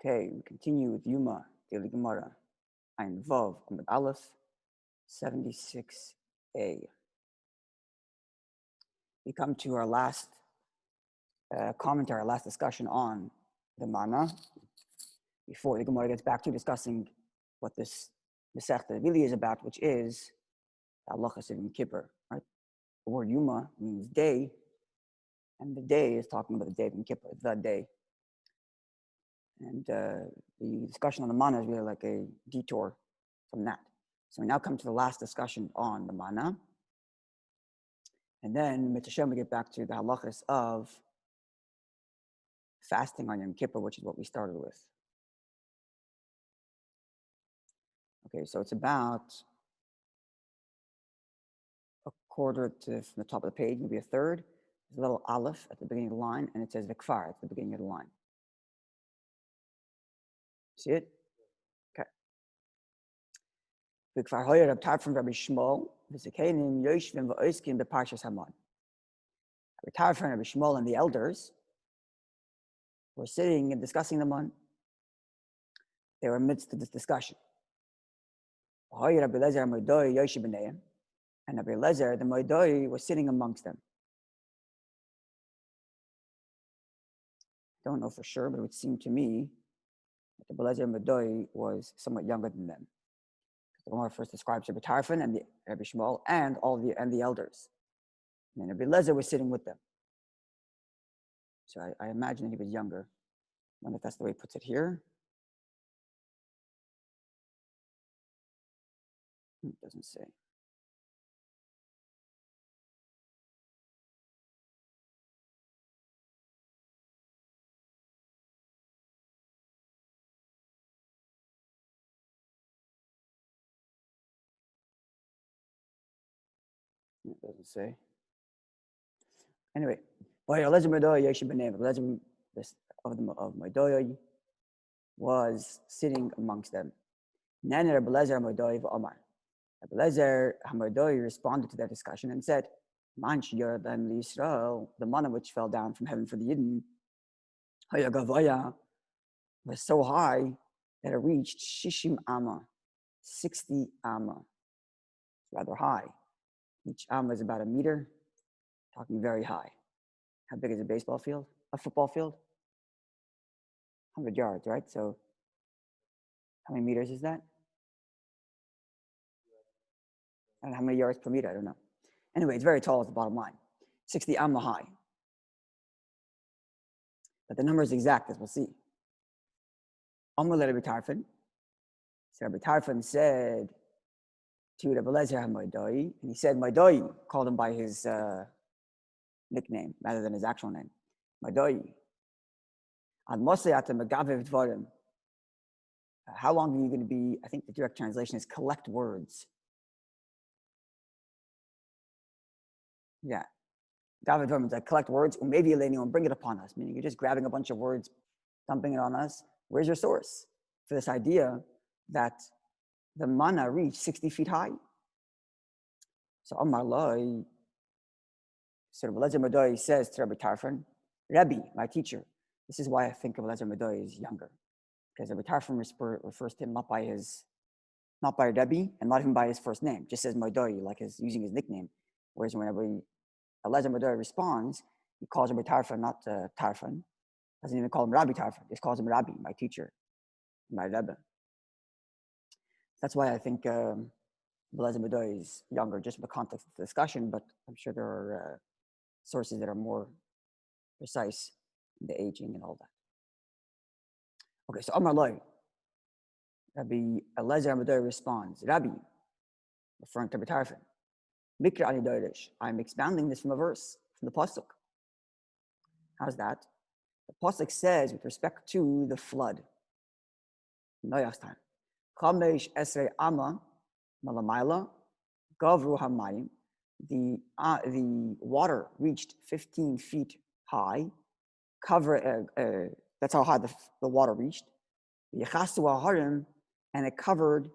Okay, we continue with Yoma, Daily Gemara, Ein Vav, Amud Aleph, 76a. We come to our last commentary, our last discussion on the Manna, before the Gemara gets back to discussing what this Masechta really is about, which is Halachas Yom Kippur. Right? The word Yoma means day, and the day is talking about the day of Yom Kippur, the day. And the discussion on the Manna is really like a detour from that. So we now come to the last discussion on the Manna. And then, Mitzvah, we get back to the halachas of fasting on Yom Kippur, which is what we started with. Okay, so it's about a quarter from the top of the page, maybe a third. There's a little aleph at the beginning of the line, and it says Vikfar at the beginning of the line. See it? Okay. Vikfar hoyer apart from Rabbi Shmuel, v'zikenim yoshvim v'oiskim beparshas Haman. Rabbi from Rabbi Shmuel and the elders were sitting and discussing the Haman. They were amidst this discussion. And Rabbi Lezer, the Moedoi, was sitting amongst them. Don't know for sure, but it would seem to me that the Rabbi Lezer Moedoi was somewhat younger than them. The Gemara first describes Rabbi Tarfon and Rabbi Shmuel and the elders. And Rabbi Lezer was sitting with them. So I imagine that he was younger. I wonder if that's the way he puts it here. It doesn't say. It doesn't say. Anyway, of Moedoi was sitting amongst them. Then Rabbi Lezer Hamoedoi responded to their discussion and said, the manna which fell down from heaven for the Yidden was so high that it reached Shishim Amma, 60 Amma. It's rather high. Each Amma is about a meter, talking very high. How big is a baseball field? A football field? 100 yards, right? So how many meters is that? I don't know how many yards per meter, I don't know. Anyway, it's very tall is the bottom line. 60 amma high. But the number is exact, as we'll see. Amr le Rabbi Tarfon. So Rabbi Tarfon said to Rabbi Lezer HaMoedoi, and he said Moedoi, called him by his nickname rather than his actual name. Moedoi. How long are you going to be? I think the direct translation is collect words. Yeah. David Verman's like collect words, or maybe and bring it upon us, meaning you're just grabbing a bunch of words, dumping it on us. Where's your source for this idea that the manna reached 60 feet high? So Amar Loi, so Rabbi Lezer Moedoi says to Rabbi Tarfon, Rabbi, my teacher. This is why I think Rabbi Lezer Moedoi is younger. Because Rabbi Tarfon refers to him not by Rabbi, and not even by his first name, just says Moedoi, like using his nickname. Whereas when Rabbi Lezer Moedoi responds, he calls Rabbi Tarfon not Tarfon, doesn't even call him Rabbi Tarfon, just calls him Rabbi, my teacher, my Rebbe. That's why I think Rabbi Lezer Moedoi is younger, just in the context of the discussion, but I'm sure there are sources that are more precise in the aging and all that. Okay, so Amar Loi, Rabbi Lezer Moedoi responds, Rabbi, referring to Rabbi Tarfon, Mikra ani doirish. I'm expounding this from a verse, from the Pasuk. How's that? The Pasuk says, with respect to the flood, Noach's time, Chamesh esrei amma malamayla gavru hamayim. The water reached 15 feet high. That's how high the water reached. Yechasu harim, and it covered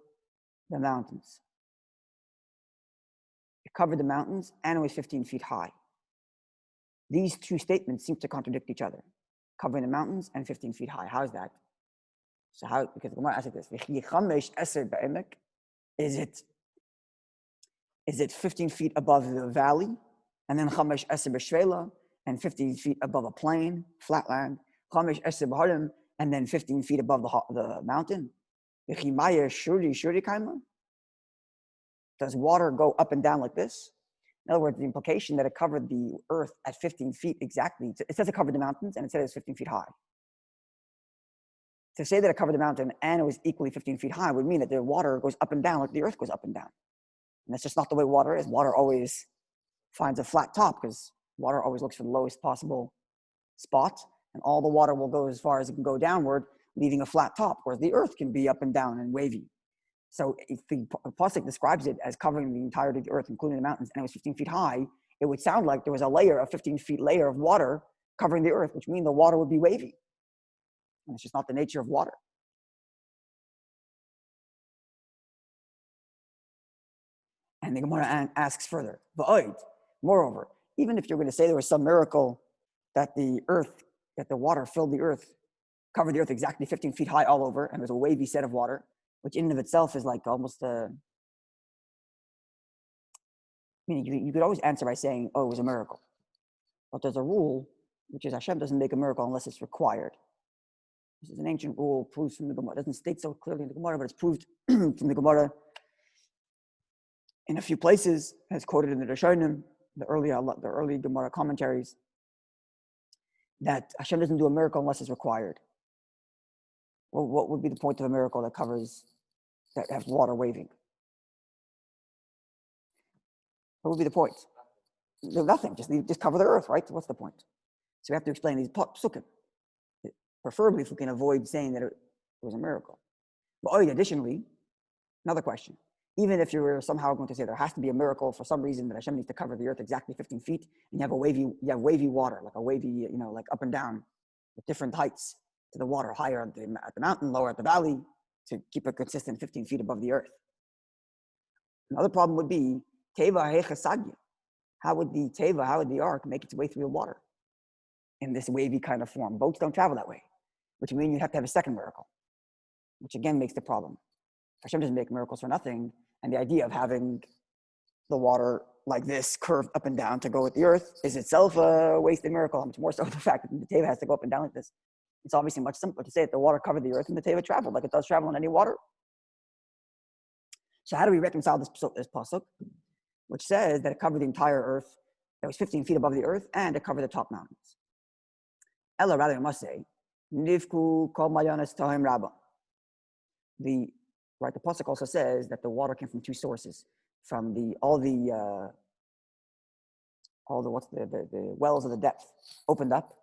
the mountains. It covered the mountains, and it was 15 feet high. These two statements seem to contradict each other. Covering the mountains and 15 feet high. How's that? So how, because the Gemara asks like this, "V'chi chamesh eser ba'emek," is it 15 feet above the valley, and then chamesh eser b'shvela, and 15 feet above a plain, flat land, chamesh eser b'harim, and then 15 feet above the mountain? V'chi maya shuri kaima? Does water go up and down like this? In other words, the implication that it covered the earth at 15 feet exactly, it says it covered the mountains, and it said it was 15 feet high. To say that it covered the mountain and it was equally 15 feet high would mean that the water goes up and down like the earth goes up and down. And that's just not the way water is. Water always finds a flat top because water always looks for the lowest possible spot, and all the water will go as far as it can go downward, leaving a flat top, whereas the earth can be up and down and wavy. So if the Pasuk describes it as covering the entirety of the earth, including the mountains, and it was 15 feet high, it would sound like there was a 15 feet layer of water covering the earth, which means the water would be wavy. And it's just not the nature of water. And the Gemara asks further, moreover, even if you're going to say there was some miracle that the water filled the earth, covered the earth exactly 15 feet high all over, and there's a wavy set of water, which in and of itself is like almost you could always answer by saying, oh, it was a miracle. But there's a rule, which is Hashem doesn't make a miracle unless it's required. This is an ancient rule, proves from the Gemara. It doesn't state so clearly in the Gemara, but it's proved from the Gemara in a few places, as quoted in the Rishonim, the early Gemara commentaries, that Hashem doesn't do a miracle unless it's required. Well, what would be the point of a miracle that has water waving? What would be the point? Nothing. Just cover the earth, right? What's the point? So we have to explain these psukim. Preferably if we can avoid saying that it was a miracle. But additionally, another question. Even if you were somehow going to say there has to be a miracle for some reason that Hashem needs to cover the earth exactly 15 feet, and you have wavy water, like a wavy, like up and down with different heights to the water, higher at the mountain, lower at the valley, to keep it consistent 15 feet above the earth. Another problem would be, Teva hechasagya. How would the ark make its way through the water in this wavy kind of form? Boats don't travel that way, which means you have to have a second miracle, which again makes the problem. Hashem doesn't make miracles for nothing, and the idea of having the water like this curved up and down to go with the earth is itself a wasted miracle. How much more so the fact that the Teva has to go up and down like this. It's obviously much simpler to say that the water covered the earth and the Teva traveled like it does travel in any water. So how do we reconcile this pasuk, which says that it covered the entire earth, that was 15 feet above the earth, and it covered the top mountains? Ella, rather, I must say, Nivku kol mayanas tahim rabba. The pasuk also says that the water came from two sources, from the wells of the depth opened up,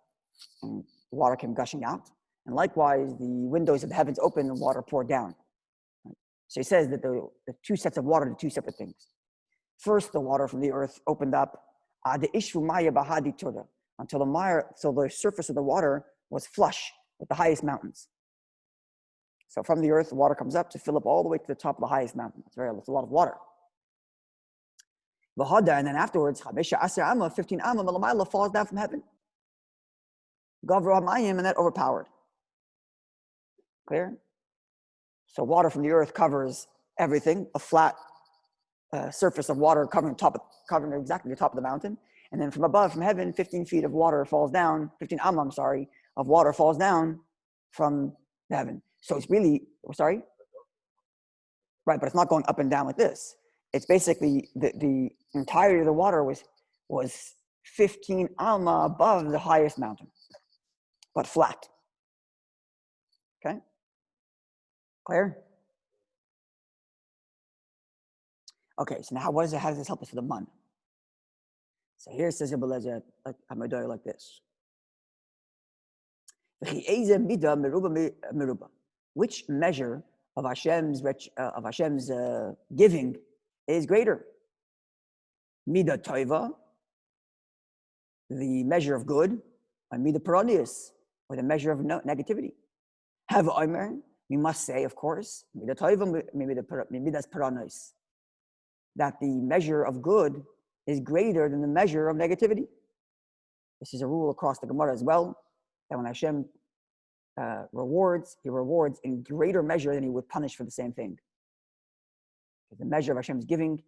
and water came gushing out, and likewise the windows of the heavens opened and water poured down. Right? So he says that the two sets of water are two separate things. First, the water from the earth opened up until the surface of the water was flush with the highest mountains. So from the earth, the water comes up to fill up all the way to the top of the highest mountain. It's a lot of water. And then afterwards, 15 amma falls down from heaven. And that overpowered. Clear? So water from the earth covers everything, a flat surface of water covering exactly the top of the mountain. And then from above, from heaven, 15 feet of water falls down, 15 amma, of water falls down from the heaven. So it's really, right, but it's not going up and down like this. It's basically the entirety of the water was 15 amma above the highest mountain, but flat. Okay? Clear? Okay, so now how does this help us with the Manna? So here it says like this. Which measure of Hashem's giving is greater? Midah toiva, the measure of good, and midah paranius, or the measure of negativity. Have omer, we must say, of course, midah toiva, midas paranius, that the measure of good is greater than the measure of negativity. This is a rule across the Gemara as well, that when Hashem rewards, he rewards in greater measure than he would punish for the same thing. The measure of Hashem's giving,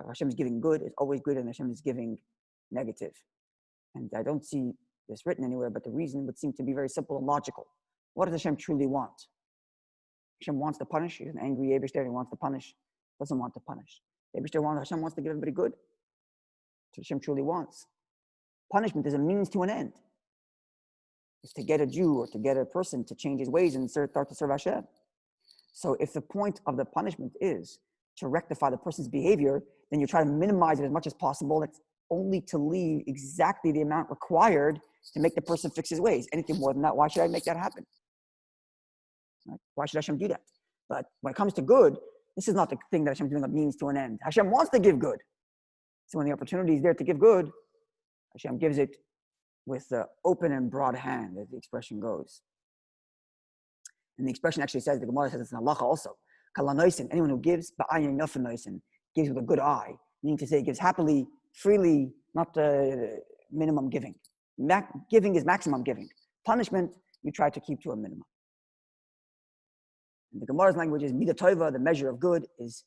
Hashem's giving good is always good, and Hashem is giving negative. And I don't see this written anywhere, but the reason would seem to be very simple and logical. What does Hashem truly want? Hashem wants to punish. He's an angry Eibishter. He wants to punish. Doesn't want to punish. Hashem wants to give everybody good. That's what Hashem truly wants. Punishment is a means to an end. It's to get a Jew or to get a person to change his ways and start to serve Hashem. So if the point of the punishment is to rectify the person's behavior, then you try to minimize it as much as possible. That's only to leave exactly the amount required to make the person fix his ways. Anything more than that, why should I make that happen? Right? Why should Hashem do that? But when it comes to good, this is not the thing that Hashem's doing a means to an end. Hashem wants to give good. So when the opportunity is there to give good, Hashem gives it with the open and broad hand, as the expression goes. And the expression actually says, the Gemara says it's an halacha also. Anyone who gives, gives with a good eye, meaning to say gives happily, freely, not minimum giving. Giving is maximum giving. Punishment, you try to keep to a minimum. And the Gemara's language is midah tova, the measure of good, is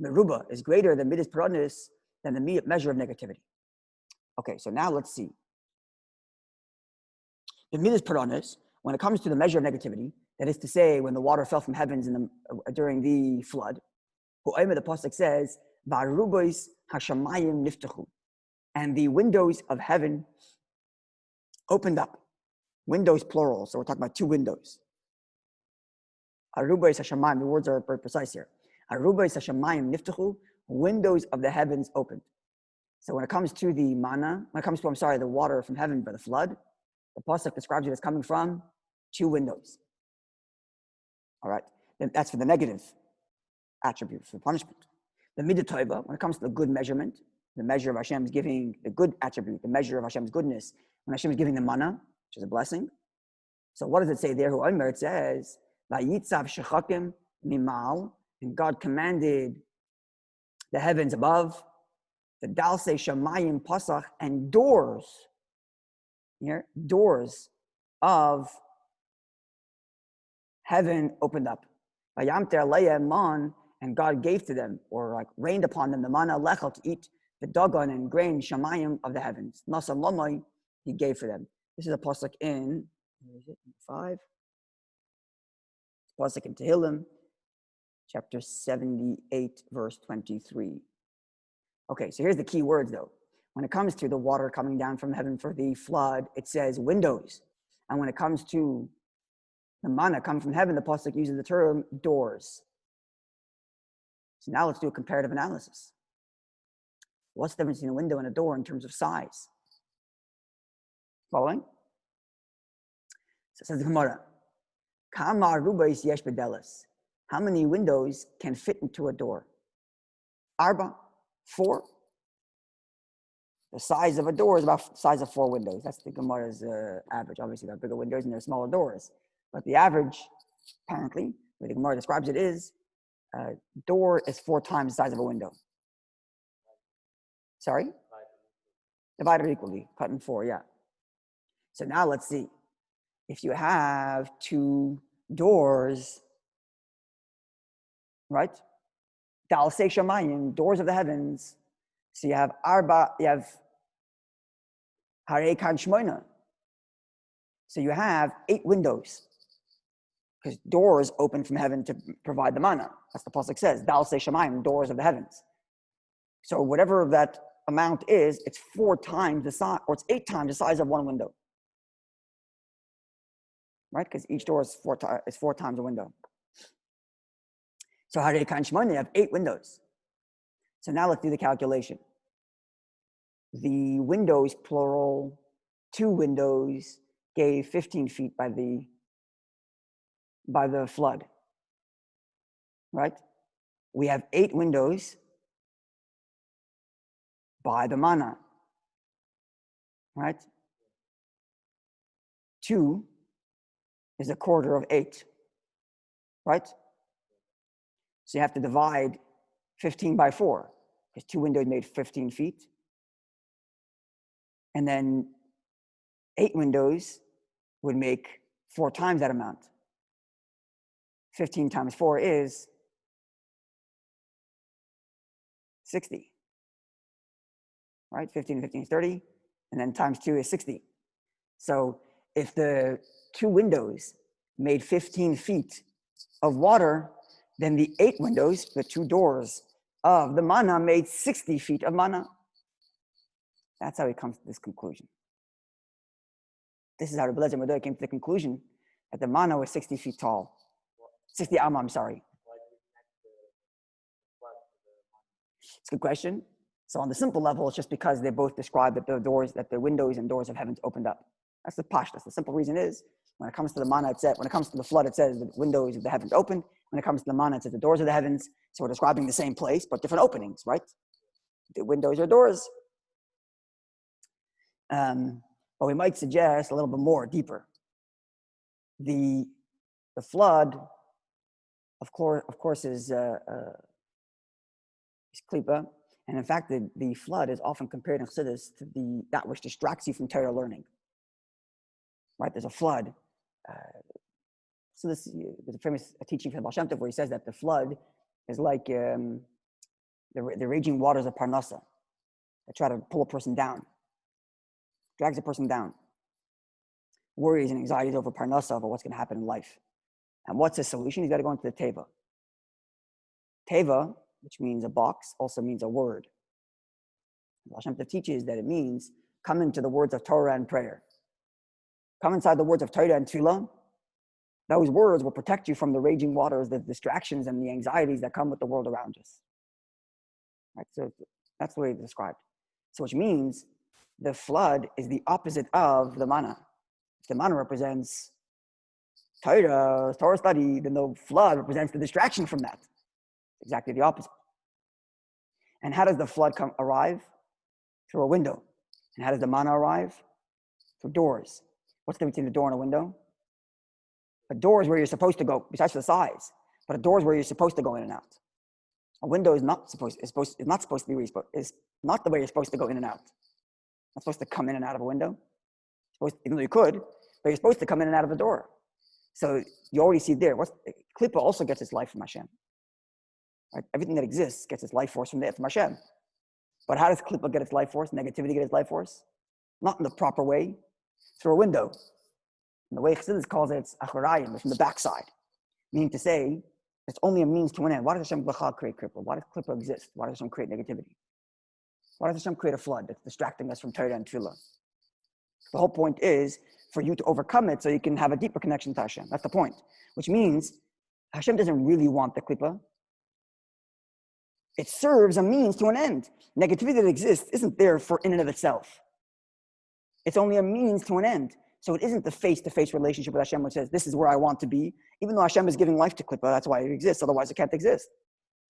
meruba, is greater than midas paranis, than the measure of negativity. Okay, so now let's see. The midas paranis, when it comes to the measure of negativity, that is to say, when the water fell from heavens during the flood, the pasuk says, "Va'arubois hashamayim niftachu," and the windows of heaven opened up. Windows plural, so we're talking about two windows. Arubois hashamayim. The words are very precise here. Arubois hashamayim niftachu. Windows of the heavens opened. So when it comes to the manna, the water from heaven by the flood, the pasuk describes it as coming from two windows. All right, then that's for the negative attribute, for punishment. The midah tova, when it comes to the good measurement, the measure of Hashem's giving, the good attribute, the measure of Hashem's goodness, when Hashem is giving the manna, which is a blessing. So what does it say there? It says, "Vayitzav shechakim mimal," and God commanded the heavens above, the dalse shamayim pasach, and doors, here, doors of heaven opened up. And God gave to them, or like rained upon them, the manna lechel, to eat the dagon and grain shamayim of the heavens. Nasa lomai, he gave for them. This is a pasuk in, where is it? 5. Pasuk in Tehillim, chapter 78, verse 23. Okay, so here's the key words though. When it comes to the water coming down from heaven for the flood, it says windows. And when it comes to the manna coming from heaven, the pasuk uses the term doors. So now let's do a comparative analysis. What's the difference between a window and a door in terms of size? Following? So it says the Gemara, Kama rubais yesh bedelis. How many windows can fit into a door? Arba, 4. The size of a door is about the size of 4 windows. That's the Gemara's average. Obviously, there are bigger windows and there are smaller doors. But the average, apparently, the way the Gemara describes it is, door is 4 times the size of a window. Sorry? Divided equally, cut in 4, yeah. So now let's see. If you have 2 doors, right? Dalsei shamayim, doors of the heavens. So you have arba, you have harei kan shmoina. So you have 8 windows. Because doors open from heaven to provide the manna. That's the pasuk says, Dalsei shamayim, doors of the heavens. So whatever that amount is, it's 4 times the size, or it's 8 times the size of 1 window. Right? Because each door is 4 times a window. So harei kan shmoina, you have 8 windows. So now let's do the calculation. The windows, plural, 2 windows, gave 15 feet by the flood. Right? We have 8 windows by the manna. Right? 2 is a quarter of 8. Right? So you have to divide 15 by 4, because 2 windows made 15 feet. And then 8 windows would make 4 times that amount. 15 times 4 is 60. Right? 15 and 15 is 30, and then times 2 is 60. So if the 2 windows made 15 feet of water, then the 8 windows, the 2 doors of the manna, made 60 feet of manna. That's how he comes to this conclusion. This is how Rabbi came to the conclusion that the manna was 60 feet tall. 60 amma, I'm sorry. It's a good question. So on the simple level, it's just because they both describe that the windows and doors of heavens opened up. That's the pashtus. The simple reason is, when it comes to the manna, when it comes to the flood, it says the windows of the heavens opened. When it comes to the manna, it says the doors of the heavens. So we're describing the same place, but different openings, right? The windows or doors. But we might suggest a little bit more, deeper. The flood, of course, is klipa, and in fact, the flood is often compared in Chassidus to that which distracts you from Torah learning. Right? There's a flood. So there's a famous teaching from Baal Shem Tov where he says that the flood is like the raging waters of Parnassa that try to pull a person down, drags a person down. Worries and anxieties over Parnassa, over what's going to happen in life. And what's his solution? He's got to go into the Teva. Teva, which means a box, also means a word. Baal Shem Tov teaches that it means come into the words of Torah and prayer. Come inside the words of Torah and Tefillah. Those words will protect you from the raging waters, the distractions and the anxieties that come with the world around us. Right? So that's the way it's described. So which means the flood is the opposite of the manna. If the manna represents Torah study, then the flood represents the distraction from that. Exactly the opposite. And how does the flood arrive? Through a window. And how does the manna arrive? Through doors. What's the difference between a door and a window? A door is where you're supposed to go, besides the size. But a door is where you're supposed to go in and out. A window is not supposed to be where it's not the way you're supposed to go in and out. Not supposed to come in and out of a window. Even though you could, but you're supposed to come in and out of a door. So you already see there. Klippa also gets its life from Hashem. Right? Everything that exists gets its life force from Hashem. But how does Klippa get its life force? Negativity get its life force? Not in the proper way. Through a window. And the way Chassidus calls it, it's acharayim, it's from the backside. Meaning to say, it's only a means to an end. Why does Hashem create Klippa? Why does Klippa exist? Why does Hashem create negativity? Why does Hashem create a flood that's distracting us from Torah and Tefillah? The whole point is for you to overcome it so you can have a deeper connection to Hashem. That's the point. Which means Hashem doesn't really want the Klippa. It serves a means to an end. Negativity that exists isn't there for in and of itself. It's only a means to an end. So it isn't the face-to-face relationship with Hashem which says, this is where I want to be. Even though Hashem is giving life to Klippa, that's why it exists. Otherwise, it can't exist.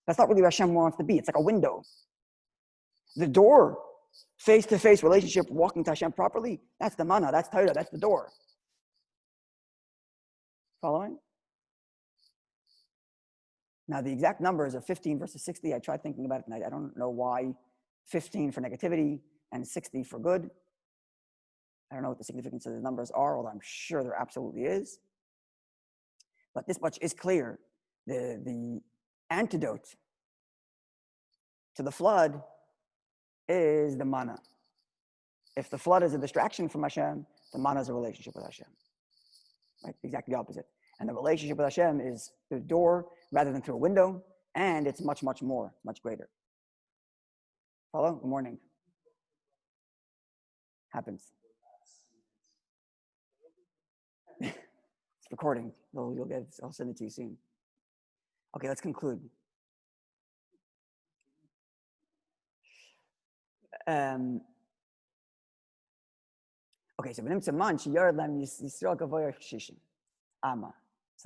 That's not really where Hashem wants to be. It's like a window. The door, face-to-face relationship, walking to Hashem properly, that's the manna, that's Torah, that's the door. Following? Now, the exact numbers of 15 versus 60, I tried thinking about it, and I don't know why 15 for negativity and 60 for good. I don't know what the significance of the numbers are, although I'm sure there absolutely is. But this much is clear. The antidote to the flood is the manna. If the flood is a distraction from Hashem, the manna is a relationship with Hashem. Right? Exactly the opposite. And the relationship with Hashem is through the door rather than through a window, and it's much, much more, much greater. Follow? Good morning. Happens. It's recording. I'll send it to you soon. Okay, let's conclude. Okay, so the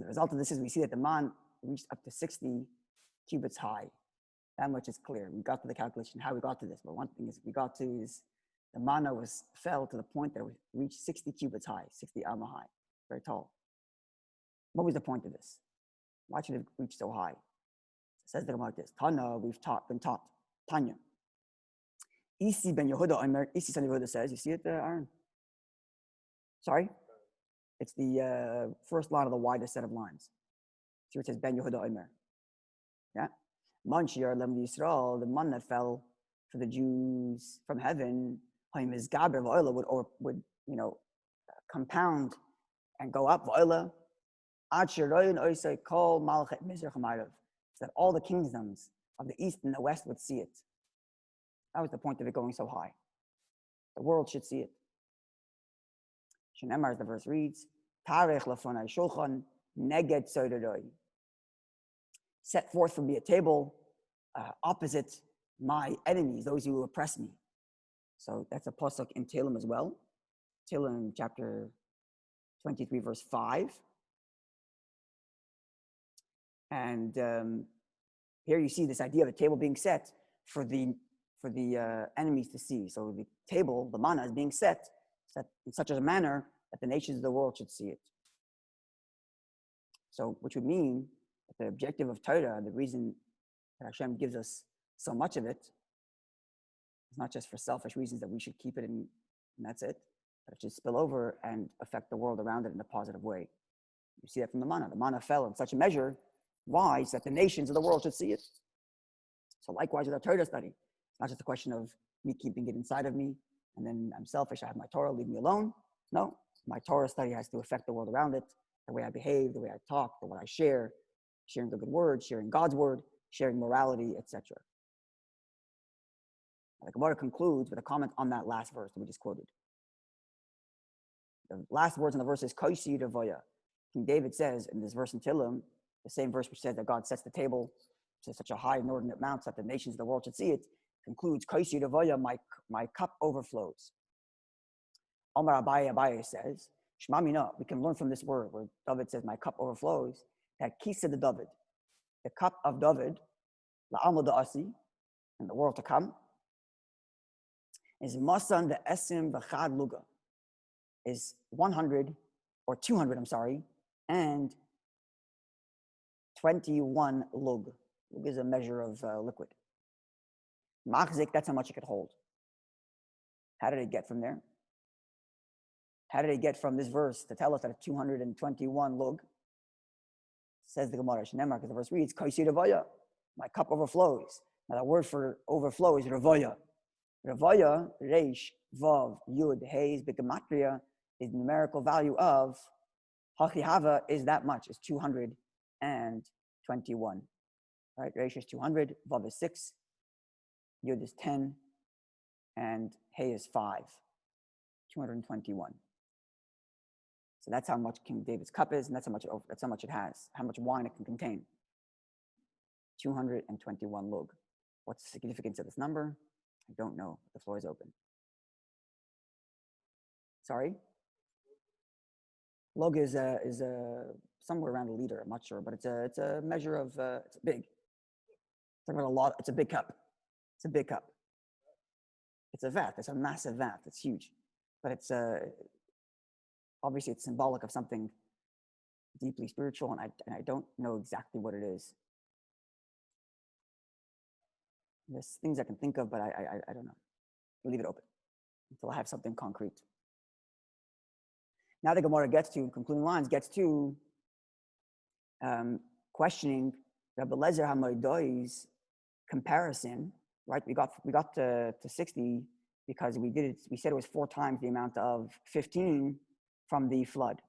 result of this is we see that the man reached up to 60 cubits high. That much is clear. We got to the calculation how we got to this, but one thing is the manna fell to the point that it reached 60 cubits high, 60 amma high, very tall. What was the point of this? Why should it reach so high? It says the Gemara like this: Tana, been taught. Tanya. Isi ben Yehuda, Isi son Yehuda says, you see it there, Aaron? Sorry? It's the first line of the widest set of lines. Here it says Ben Yehuda Omer. Yeah. Manshir Lem Yisrael, the manna fell for the Jews from heaven. Haim is Gaber V'oila would compound and go up V'oila. Ad Shiroyin Oisei Kol Malchet Mizrach Ma'arav, so that all the kingdoms of the east and the west would see it. That was the point of it going so high. The world should see it. Shenemar, as the verse reads, Tarech Lafonai Shulchan Neged Soderoi. Set forth for me a table opposite my enemies, those who oppress me. So that's a pasuk in Tehillim as well. Tehillim chapter 23, verse 5. And here you see this idea of a table being set for the enemies to see. So the table, the manna, is being set in such a manner that the nations of the world should see it. So, which would mean that the objective of Torah, the reason that Hashem gives us so much of it, is not just for selfish reasons that we should keep it and that's it, but it should spill over and affect the world around it in a positive way. You see that from the manna. The manna fell in such a measure wise that the nations of the world should see it. So likewise with our Torah study, it's not just a question of me keeping it inside of me and then I'm selfish, I have my Torah, leave me alone. No, my Torah study has to affect the world around it, the way I behave, the way I talk, the way I share, sharing the good word, sharing God's word, sharing morality, etc. The Gemara concludes with a comment on that last verse that we just quoted. The last words in the verse is Koshi Devoya. King David says in this verse in Tehillim, the same verse which says that God sets the table to such a high inordinate amount that the nations of the world should see it, concludes, Koshi Devoya, my cup overflows. Omar Abaye says, Shmamina, we can learn from this word where David says, my cup overflows, that Kisa de David, the cup of David, La'amud Asi, in the world to come, is Masan the Esim V'chad Luga, is 100 or 200, and 21 lug. Lug is a measure of liquid. Machzik, that's how much it could hold. How did it get from there? How did it get from this verse to tell us that it's 221 lug? Says the Gemara, Shnemar, because the verse reads, Kaisi Revaya, my cup overflows. Now the word for overflow is Revaya. Revaya, Reish, Vav, Yud, Hayes, B'gematria, is the numerical value of Hachihava is that much, is 221. Right? Reish is 200, Vav is 6, Yud is 10, and Hay is 5. 221. So that's how much King David's cup is, and that's how much it has, how much wine it can contain. 221 lug. What's the significance of this number? I don't know. The floor is open. Sorry? Lug is somewhere around a liter. I'm not sure, but it's a measure of it's big. Talking about a lot. It's a big cup. It's a big cup. It's a vat. It's a massive vat. It's huge, but it's obviously it's symbolic of something deeply spiritual, and I don't know exactly what it is. There's things I can think of, but I don't know. I'll leave it open until I have something concrete. Now the Gemara gets to, in concluding lines, gets to questioning Rabbi Lezer HaMoedoi's comparison, right? We got to 60 because we said it was 4 times the amount of 15 from the flood,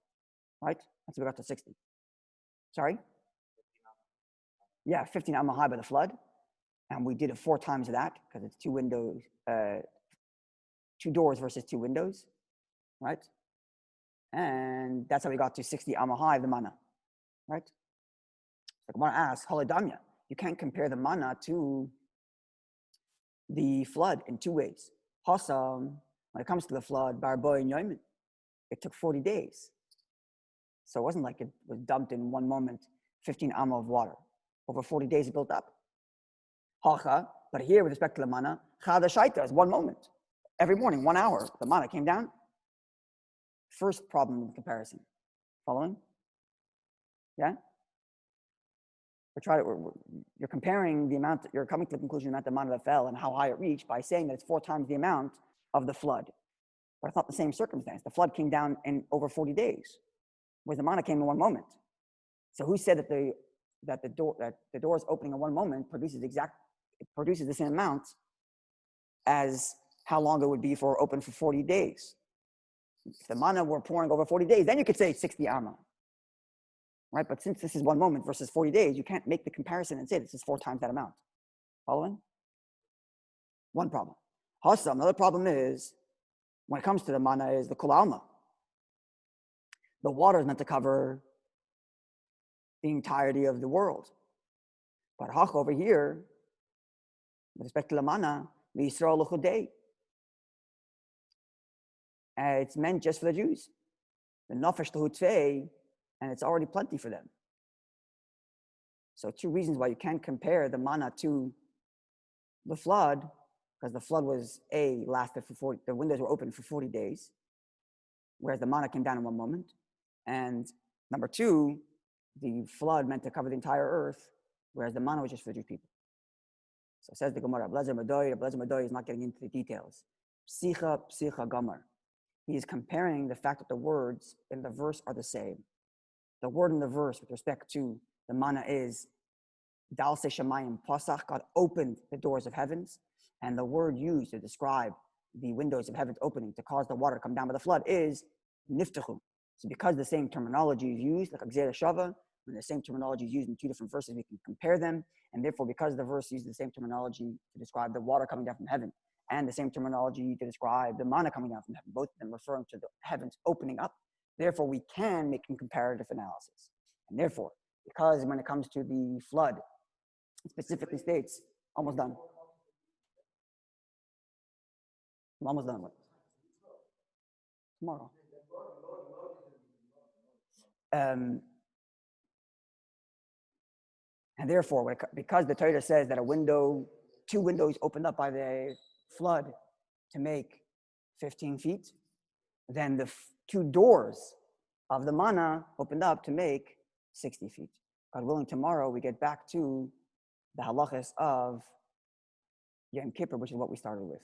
right? That's how we got to 60. Sorry? Yeah, 15 Amma high by the flood. And we did it 4 times that because it's 2 windows, 2 doors versus 2 windows, right? And that's how we got to 60 Amma high, the manna, right? So Gemara asks, Holidamya, you can't compare the manna to the flood in 2 ways. Hassam, when it comes to the flood, Barboy and Yomin, it took 40 days. So it wasn't like it was dumped in one moment, 15 Amma of water. Over 40 days it built up. Hacha, but here with respect to the manna, Chada Shaita is 1 moment. Every morning, 1 hour, the manna came down. First problem with comparison. Following? Yeah? You're comparing the amount, you're coming to the conclusion of the amount of manna that fell and how high it reached by saying that it's 4 times the amount of the flood. But it's not the same circumstance. The flood came down in over 40 days. whereas the manna came in one moment. So who said that the doors opening in one moment produces the same amount as how long it would be for open for 40 days? If the manna were pouring over 40 days, then you could say 60 amma. Right? But since this is one moment versus 40 days, you can't make the comparison and say this is 4 times that amount. Following? One problem. Hasa, another problem is, when it comes to the manna, is the kul alma. The water is meant to cover the entirety of the world. But hach over here, with respect to the manna, the Yisrael l'chudei, it's meant just for the Jews. The nafesh l'hutzvei, and it's already plenty for them. So 2 reasons why you can't compare the manna to the flood, because the flood was lasted for 40, the windows were open for 40 days, whereas the manna came down in one moment. And number 2, the flood meant to cover the entire earth, whereas the manna was just for the Jewish people. So says the Gemara, Blazer Madoy is not getting into the details. Psicha Gomer. He is comparing the fact that the words in the verse are the same. The word in the verse with respect to the manna is Dalse Shamayim Pasach, God opened the doors of heavens, and the word used to describe the windows of heavens opening to cause the water to come down by the flood is Niftachu. So because the same terminology is used, like Gzera Shava, when the same terminology is used in 2 different verses, we can compare them, and therefore because the verse uses the same terminology to describe the water coming down from heaven, and the same terminology to describe the manna coming down from heaven, both of them referring to the heavens opening up, therefore we can make a comparative analysis. And therefore, because when it comes to the flood, it specifically states, almost done. I'm almost done with tomorrow. And therefore, because the Torah says that 2 windows opened up by the flood to make 15 feet, then the 2 doors of the manna opened up to make 60 feet. God willing, tomorrow we get back to the halachas of Yom Kippur, which is what we started with.